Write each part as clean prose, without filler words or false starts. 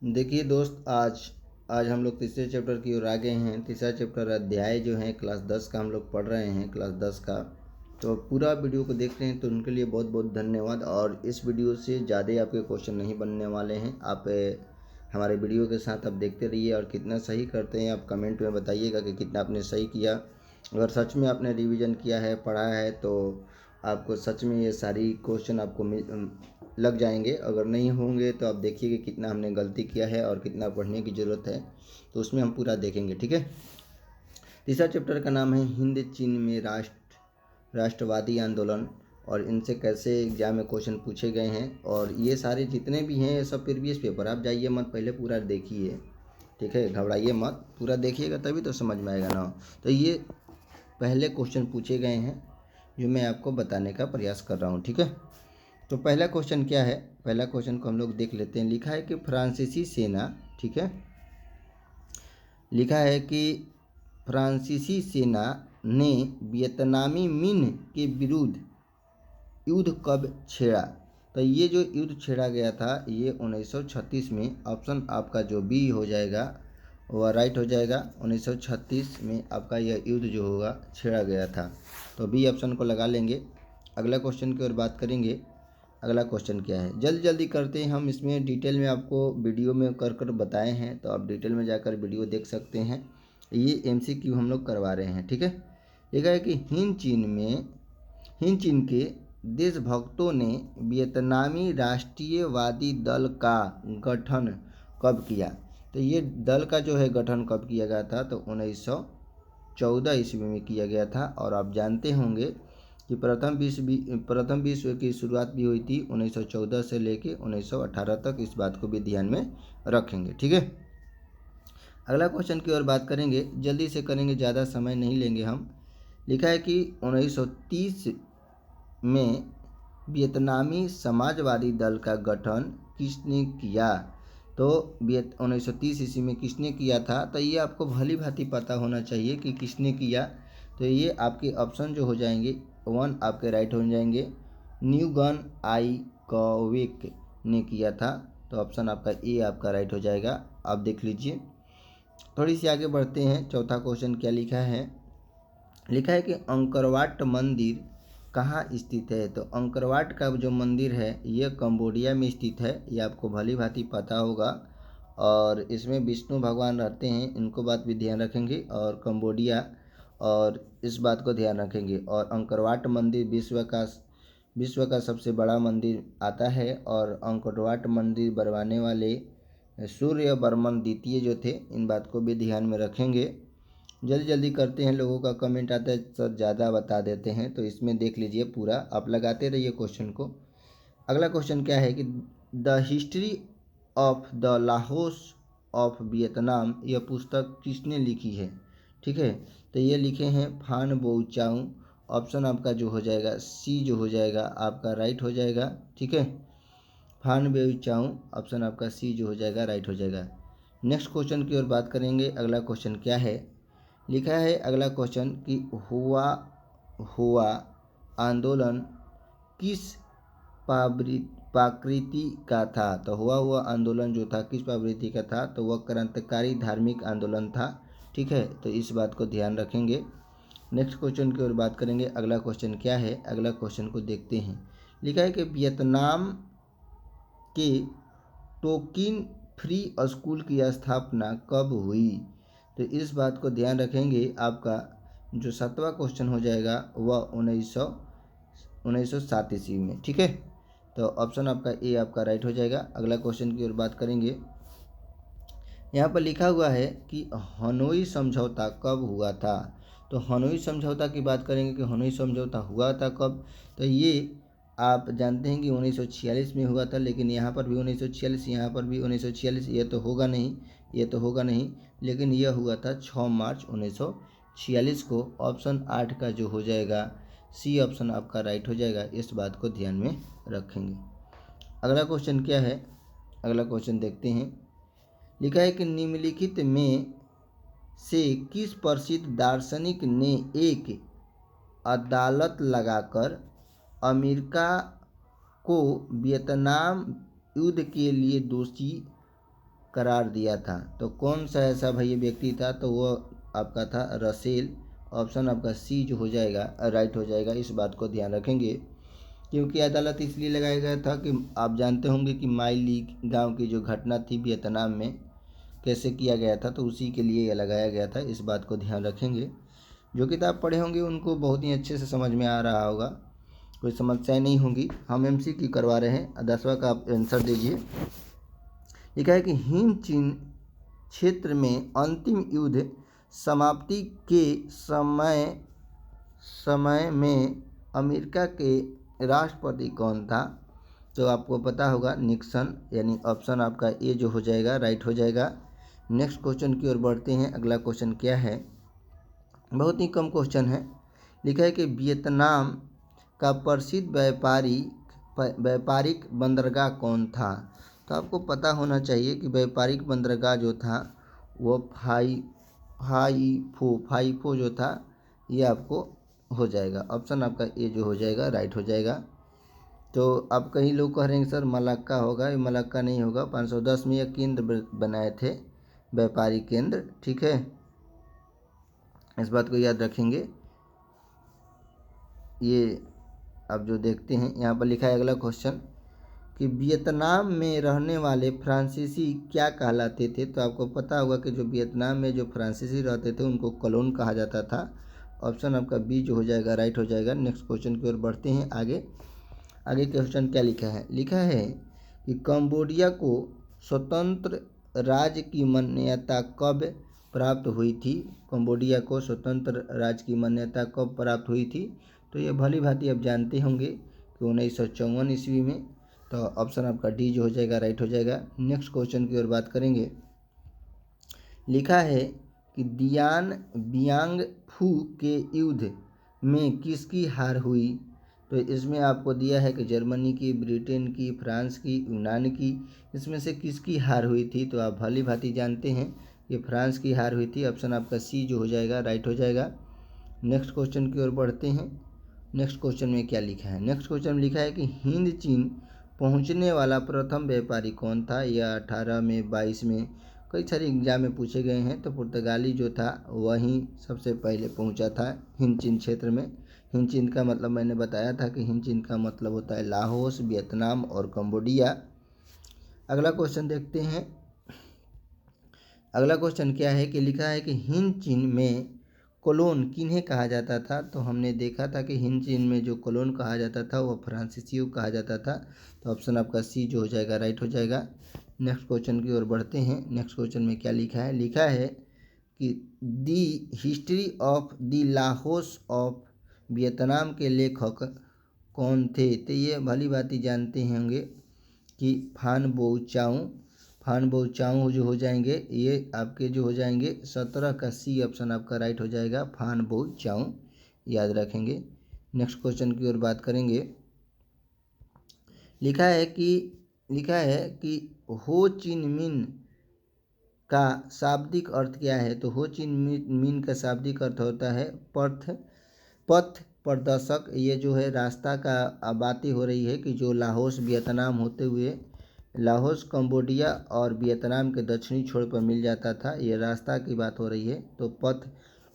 देखिए दोस्त, आज आज हम लोग तीसरे चैप्टर की ओर आ गए हैं। तीसरा चैप्टर अध्याय जो है क्लास 10 का हम लोग पढ़ रहे हैं, क्लास 10 का। तो पूरा वीडियो को देख रहे हैं तो उनके लिए बहुत बहुत धन्यवाद। और इस वीडियो से ज़्यादा आपके क्वेश्चन नहीं बनने वाले हैं। आप हमारे वीडियो के साथ आप देखते रहिए और कितना सही करते हैं आप कमेंट में बताइएगा कि कितना आपने सही किया। अगर सच में आपने रिवीजन किया है, पढ़ा है, तो आपको सच में ये सारी क्वेश्चन आपको लग जाएंगे। अगर नहीं होंगे तो आप देखिए कि कितना हमने गलती किया है और कितना पढ़ने की ज़रूरत है, तो उसमें हम पूरा देखेंगे। ठीक है। तीसरा चैप्टर का नाम है हिंद चीन में राष्ट्रवादी आंदोलन, और इनसे कैसे एग्जाम में क्वेश्चन पूछे गए हैं। और ये सारे जितने भी हैं ये सब प्रीवियस पेपर, आप जाइए मत, पहले पूरा देखिए। ठीक है, घबराइए मत, पूरा देखिएगा तभी तो समझ में आएगा ना। तो ये पहले क्वेश्चन पूछे गए हैं जो मैं आपको बताने का प्रयास कर रहा हूँ। ठीक है। तो पहला क्वेश्चन क्या है, पहला क्वेश्चन को हम लोग देख लेते हैं। लिखा है कि फ्रांसीसी सेना, ठीक है, लिखा है कि फ्रांसीसी सेना ने वियतनामी मिन के विरुद्ध युद्ध कब छेड़ा। तो ये जो युद्ध छेड़ा गया था ये 1936 में। ऑप्शन आपका जो बी हो जाएगा वह राइट हो जाएगा। 1936 में आपका यह युद्ध जो होगा छेड़ा गया था, तो बी ऑप्शन को लगा लेंगे। अगला क्वेश्चन की ओर बात करेंगे। अगला क्वेश्चन क्या है, जल्दी जल्दी करते हैं हम, इसमें डिटेल में आपको वीडियो में कर कर बताए हैं, तो आप डिटेल में जाकर वीडियो देख सकते हैं। ये एमसीक्यू हम लोग करवा रहे हैं। ठीक है। लिखा है कि हिंद चीन के देशभक्तों ने वियतनामी राष्ट्रीयवादी दल का गठन कब किया। तो ये दल का जो है गठन कब किया गया था, तो 1914 ईस्वी में किया गया था। और आप जानते होंगे कि प्रथम विश्व की शुरुआत भी हुई थी 1914 से लेके 1918 तक। इस बात को भी ध्यान में रखेंगे। ठीक है। अगला क्वेश्चन की ओर बात करेंगे, जल्दी से करेंगे, ज़्यादा समय नहीं लेंगे हम। लिखा है कि 1930 में वियतनामी समाजवादी दल का गठन किसने किया। तो 1930 ईस्वी में किसने किया था, तो ये आपको भली भांति पता होना चाहिए कि किसने किया। तो ये आपके ऑप्शन जो हो जाएंगे, वन आपके राइट हो जाएंगे। न्यूगन आई कॉविक ने किया था, तो ऑप्शन आपका ए आपका राइट हो जाएगा। आप देख लीजिए। थोड़ी सी आगे बढ़ते हैं। चौथा क्वेश्चन क्या लिखा है, लिखा है कि अंकरवाट मंदिर कहाँ स्थित है। तो अंकरवाट का जो मंदिर है ये कंबोडिया में स्थित है, ये आपको भली भांति पता होगा। और इसमें विष्णु भगवान रहते हैं, इनको बात भी ध्यान रखेंगे, और कंबोडिया, और इस बात को ध्यान रखेंगे। और अंकरवाट मंदिर विश्व का सबसे बड़ा मंदिर आता है। और अंकरवाट मंदिर बनवाने वाले सूर्य बर्मन द्वितीय जो थे, इन बात को भी ध्यान में रखेंगे। जल्दी जल्दी करते हैं, लोगों का कमेंट आता है सर ज़्यादा बता देते हैं, तो इसमें देख लीजिए पूरा, आप लगाते रहिए क्वेश्चन को। अगला क्वेश्चन क्या है कि the history of the Laos of Vietnam, यह पुस्तक किसने लिखी है। ठीक है। तो ये लिखे हैं फान बोचाऊ। ऑप्शन आपका जो हो जाएगा सी जो हो जाएगा आपका राइट हो जाएगा। ठीक है, फान बोचाऊ, ऑप्शन आपका सी जो हो जाएगा राइट हो जाएगा। नेक्स्ट क्वेश्चन की ओर बात करेंगे। अगला क्वेश्चन क्या है, लिखा है अगला क्वेश्चन कि हुआ हुआ आंदोलन किस प्रकृति का था। तो हुआ आंदोलन जो था किस प्रवृत्ति का था, तो वह क्रांतिकारी धार्मिक आंदोलन था। ठीक है, तो इस बात को ध्यान रखेंगे। नेक्स्ट क्वेश्चन की ओर बात करेंगे। अगला क्वेश्चन क्या है, अगला क्वेश्चन को देखते हैं। लिखा है कि वियतनाम के टोकिन फ्री स्कूल की स्थापना कब हुई। तो इस बात को ध्यान रखेंगे। आपका जो 7वां क्वेश्चन हो जाएगा वह 1907 ईस्वी में। ठीक है, तो ऑप्शन आपका ए आपका राइट हो जाएगा। अगला क्वेश्चन की ओर बात करेंगे। यहाँ पर लिखा हुआ है कि हनोई समझौता कब हुआ था। तो हनोई समझौता की बात करेंगे कि हनोई समझौता हुआ था कब। तो ये आप जानते हैं कि 1946 में हुआ था, लेकिन यहाँ पर भी 1946, यहाँ पर भी 1946, ये तो होगा नहीं, ये तो होगा नहीं, लेकिन यह हुआ था 6 मार्च 1946 को। ऑप्शन 8 का जो हो जाएगा सी ऑप्शन आपका राइट हो जाएगा। इस बात को ध्यान में रखेंगे। अगला क्वेश्चन क्या है, अगला क्वेश्चन देखते हैं। लिखा है कि निम्नलिखित में से किस प्रसिद्ध दार्शनिक ने एक अदालत लगाकर अमेरिका को वियतनाम युद्ध के लिए दोषी करार दिया था। तो कौन सा ऐसा भैया व्यक्ति था, तो वो आपका था रसेल। ऑप्शन आपका सी जो हो जाएगा राइट हो जाएगा। इस बात को ध्यान रखेंगे, क्योंकि अदालत इसलिए लगाया गया था कि आप जानते होंगे कि माई लीग गाँव की जो घटना थी वियतनाम में कैसे किया गया था, तो उसी के लिए यह लगाया गया था। इस बात को ध्यान रखेंगे। जो किताब पढ़े होंगे उनको बहुत ही अच्छे से समझ में आ रहा होगा, कोई समस्या नहीं होगी। हम MCQ करवा रहे हैं। 10वां का आप आंसर दीजिए। लिखा है कि हिंद चीन क्षेत्र में अंतिम युद्ध समाप्ति के समय में अमेरिका के राष्ट्रपति कौन था? तो आपको पता होगा निक्सन, यानी ऑप्शन आपका ए जो हो जाएगा राइट हो जाएगा। नेक्स्ट क्वेश्चन की ओर बढ़ते हैं। अगला क्वेश्चन क्या है, बहुत ही कम क्वेश्चन है। लिखा है कि वियतनाम का प्रसिद्ध व्यापारिक बंदरगाह कौन था? तो आपको पता होना चाहिए कि व्यापारिक बंदरगाह जो था वो फाइफो जो था, ये आपको हो जाएगा। ऑप्शन आपका ए जो हो जाएगा राइट हो जाएगा। तो अब कई लोग कह रहे हैं सर मलक्का होगा, ये मलक्का नहीं होगा। 510 में यह केंद्र बनाए थे, व्यापारी केंद्र, ठीक है, इस बात को याद रखेंगे। ये अब जो देखते हैं यहाँ पर लिखा है अगला क्वेश्चन कि वियतनाम में रहने वाले फ्रांसीसी क्या कहलाते थे? तो आपको पता होगा कि जो वियतनाम में जो फ्रांसीसी रहते थे उनको कलोन कहा जाता था। ऑप्शन आपका बी जो हो जाएगा राइट हो जाएगा। नेक्स्ट क्वेश्चन की ओर बढ़ते हैं। आगे क्वेश्चन क्या लिखा है? लिखा है कि कंबोडिया को स्वतंत्र राज्य की मान्यता कब प्राप्त हुई थी? कंबोडिया को स्वतंत्र राज्य की मान्यता कब प्राप्त हुई थी? तो ये भली भांति आप जानते होंगे कि 1954 ईस्वी में। तो ऑप्शन आपका डी जो हो जाएगा राइट हो जाएगा। नेक्स्ट क्वेश्चन की ओर बात करेंगे। लिखा है कि दियान बियांग फू के युद्ध में किसकी हार हुई? तो इसमें आपको दिया है कि जर्मनी की, ब्रिटेन की, फ्रांस की, यूनान की, इसमें से किसकी हार हुई थी? तो आप भली भांति जानते हैं कि फ्रांस की हार हुई थी। ऑप्शन आपका सी जो हो जाएगा राइट हो जाएगा। नेक्स्ट क्वेश्चन की ओर बढ़ते हैं। नेक्स्ट क्वेश्चन में क्या लिखा है? नेक्स्ट क्वेश्चन में लिखा है कि हिंद चीन पहुंचने वाला प्रथम व्यापारी कौन था? यह 18 में, 22 में कई सारे एग्जाम में पूछे गए हैं। तो पुर्तगाली जो था वही सबसे पहले पहुंचा था हिंद चीन क्षेत्र में। हिंद चीन का मतलब मैंने बताया था कि हिंद चीन का मतलब होता है लाहौस, वियतनाम और कंबोडिया। अगला क्वेश्चन देखते हैं। अगला क्वेश्चन क्या है कि लिखा है कि हिंद चीन में कोलोन किन्हें कहा जाता था? तो हमने देखा था कि हिंद चीन में जो कोलोन कहा जाता था वो फ्रांसीसियों कहा जाता था। तो ऑप्शन आपका सी जो हो जाएगा राइट हो जाएगा। नेक्स्ट क्वेश्चन की ओर बढ़ते हैं। नेक्स्ट क्वेश्चन में क्या लिखा है? लिखा है कि the history of the Laos of Vietnam के लेखक कौन थे? तो ये भली भांति जानते होंगे कि फान बो चाऊ जो हो जाएंगे, ये आपके जो हो जाएंगे 17 का सी ऑप्शन आपका राइट हो जाएगा। फान बो चाऊ याद रखेंगे। नेक्स्ट क्वेश्चन की ओर बात करेंगे। लिखा है कि हो चिन मिन का शाब्दिक अर्थ क्या है? तो हो चिन मिन का शाब्दिक अर्थ होता है पथ प्रदर्शक। ये जो है रास्ता का बातें हो रही है कि जो लाहौस वियतनाम होते हुए लाहौस, कंबोडिया और वियतनाम के दक्षिणी छोर पर मिल जाता था, ये रास्ता की बात हो रही है। तो पथ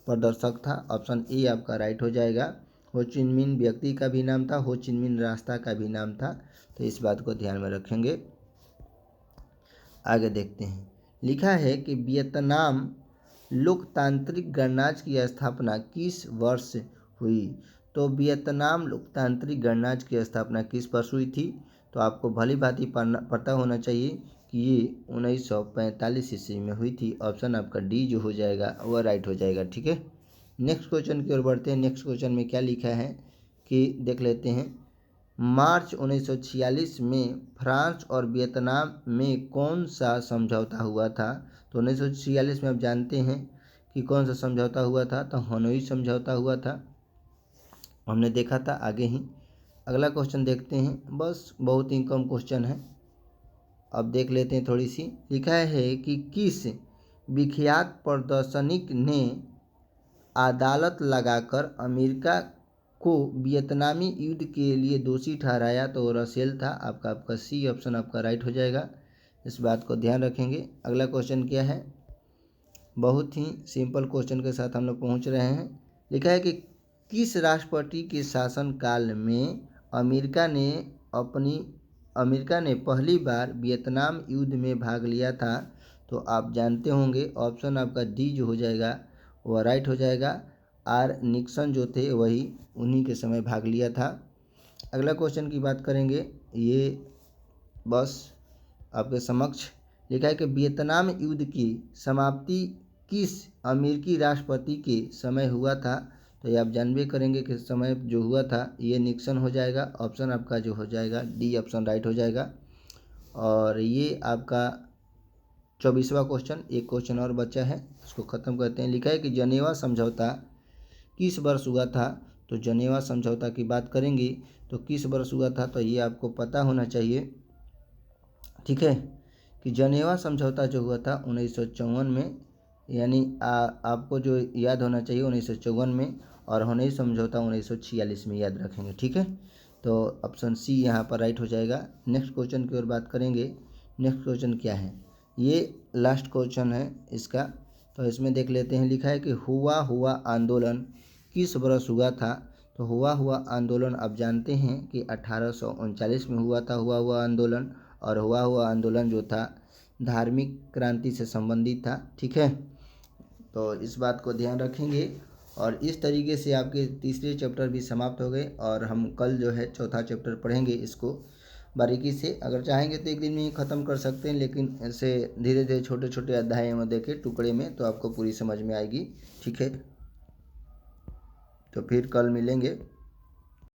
प्रदर्शक था। ऑप्शन ए आपका राइट हो जाएगा। हो चिन मिन व्यक्ति का भी नाम था, हो चिन मिन रास्ता का भी नाम था। तो इस बात को ध्यान में रखेंगे। आगे देखते हैं। लिखा है कि वियतनाम लोकतांत्रिक गणराज्य की स्थापना किस वर्ष हुई? तो वियतनाम लोकतांत्रिक गणराज्य की स्थापना किस वर्ष हुई थी? तो आपको भली भांति पता होना चाहिए कि ये 1945 ईस्वी में हुई थी। ऑप्शन आपका डी जो हो जाएगा वह राइट हो जाएगा, ठीक है। नेक्स्ट क्वेश्चन की ओर बढ़ते हैं। नेक्स्ट क्वेश्चन में क्या लिखा है कि देख लेते हैं। मार्च 1946 में फ्रांस और वियतनाम में कौन सा समझौता हुआ था? तो 1946 में आप जानते हैं कि कौन सा समझौता हुआ था? तो हनोई समझौता हुआ था, हमने देखा था आगे ही। अगला क्वेश्चन देखते हैं। बस बहुत ही कम क्वेश्चन है, अब देख लेते हैं थोड़ी सी। लिखा है कि किस विख्यात प्रदर्शनिक ने अदालत लगाकर अमेरिका को वियतनामी युद्ध के लिए दोषी ठहराया? तो रसेल था। आपका सी ऑप्शन आपका राइट हो जाएगा। इस बात को ध्यान रखेंगे। अगला क्वेश्चन क्या है, बहुत ही सिंपल क्वेश्चन के साथ हम लोग पहुँच रहे हैं। लिखा है कि किस राष्ट्रपति के शासनकाल में अमेरिका ने पहली बार वियतनाम युद्ध में भाग लिया था। तो आप जानते होंगे ऑप्शन आपका डी जो हो जाएगा वह राइट हो जाएगा। आर निक्सन जो थे वही उन्हीं के समय भाग लिया था। अगला क्वेश्चन की बात करेंगे, ये बस आपके समक्ष लिखा है कि वियतनाम युद्ध की समाप्ति किस अमेरिकी राष्ट्रपति के समय हुआ था। तो ये आप जानबे करेंगे कि समय जो हुआ था ये निक्सन हो जाएगा। ऑप्शन आपका जो हो जाएगा डी ऑप्शन राइट हो जाएगा। और ये आपका 24वां क्वेश्चन, एक क्वेश्चन और बचा है, उसको ख़त्म करते हैं। लिखा है कि जनेवा समझौता किस वर्ष हुआ था। तो जनेवा समझौता की बात करेंगे तो किस वर्ष हुआ था, तो ये आपको पता होना चाहिए, ठीक है, कि जनेवा समझौता जो हुआ था 1954 में, यानी आपको जो याद होना चाहिए 1954 में, और हनोई समझौता 1946 में याद रखेंगे, ठीक है। तो ऑप्शन सी यहाँ पर राइट हो जाएगा। नेक्स्ट क्वेश्चन की ओर बात करेंगे। नेक्स्ट क्वेश्चन क्या है, ये लास्ट क्वेश्चन है इसका, तो इसमें देख लेते हैं। लिखा है कि हुआ आंदोलन किस वर्ष हुआ था। तो हुआ आंदोलन आप जानते हैं कि 1839 में हुआ था हुआ आंदोलन, और हुआ आंदोलन जो था धार्मिक क्रांति से संबंधित था, ठीक है। तो इस बात को ध्यान रखेंगे। और इस तरीके से आपके तीसरे चैप्टर भी समाप्त हो गए, और हम कल जो है चौथा चैप्टर पढ़ेंगे इसको बारीकी से। अगर चाहेंगे तो एक दिन में ही ख़त्म कर सकते हैं, लेकिन ऐसे धीरे धीरे छोटे छोटे अध्याय में देखें टुकड़े में, तो आपको पूरी समझ में आएगी, ठीक है। तो फिर कल मिलेंगे।